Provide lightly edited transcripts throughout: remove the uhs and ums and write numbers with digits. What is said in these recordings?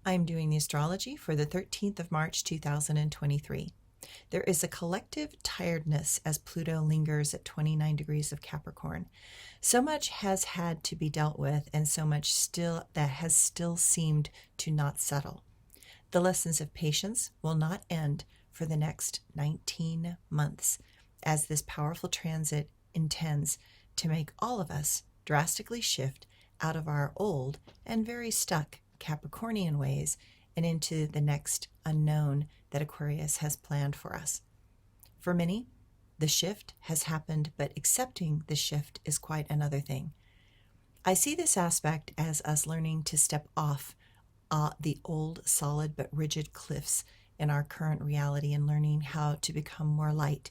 I'm doing the astrology for the 13th of March 2023. There is a collective tiredness as Pluto lingers at 29 degrees of Capricorn. So much has had to be dealt with, and so much that has still seemed to not settle. The lessons of patience will not end for the next 19 months, as this powerful transit intends to make all of us drastically shift out of our old and very stuck Capricornian ways and into the next unknown that Aquarius has planned for us. For many, the shift has happened, but accepting the shift is quite another thing. I see this aspect as us learning to step off the old, solid, but rigid cliffs in our current reality and learning how to become more light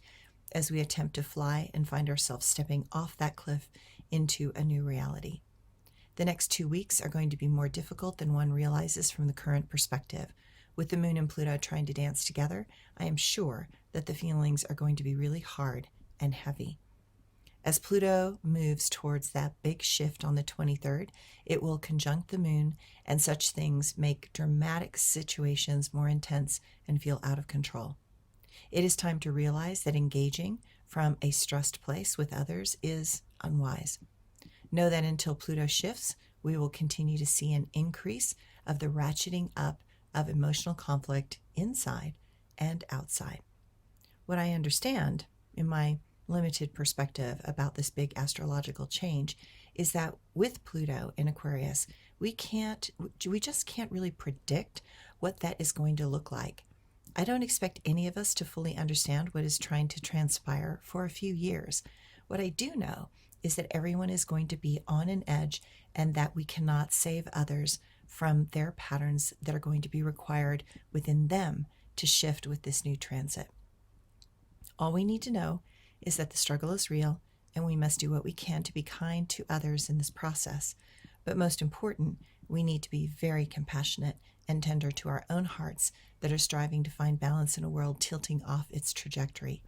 as we attempt to fly and find ourselves stepping off that cliff into a new reality. The next 2 weeks are going to be more difficult than one realizes from the current perspective. With the moon and Pluto trying to dance together, I am sure that the feelings are going to be really hard and heavy. As Pluto moves towards that big shift on the 23rd, it will conjunct the moon, and such things make dramatic situations more intense and feel out of control. It is time to realize that engaging from a stressed place with others is unwise. Know that until Pluto shifts, we will continue to see an increase of the ratcheting up of emotional conflict inside and outside. What I understand in my limited perspective about this big astrological change is that with Pluto in Aquarius, we just can't really predict what that is going to look like. I don't expect any of us to fully understand what is trying to transpire for a few years. What I do know is that everyone is going to be on an edge, and that we cannot save others from their patterns that are going to be required within them to shift with this new transit. All we need to know is that the struggle is real, and we must do what we can to be kind to others in this process. But most important, we need to be very compassionate and tender to our own hearts that are striving to find balance in a world tilting off its trajectory.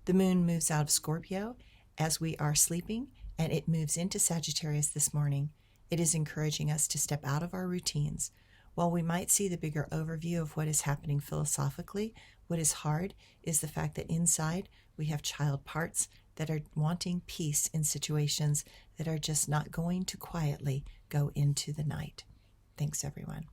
The moon moves out of Scorpio as we are sleeping, and it moves into Sagittarius this morning. It is encouraging us to step out of our routines. While we might see the bigger overview of what is happening philosophically, what is hard is the fact that inside we have child parts that are wanting peace in situations that are just not going to quietly go into the night. Thanks, everyone.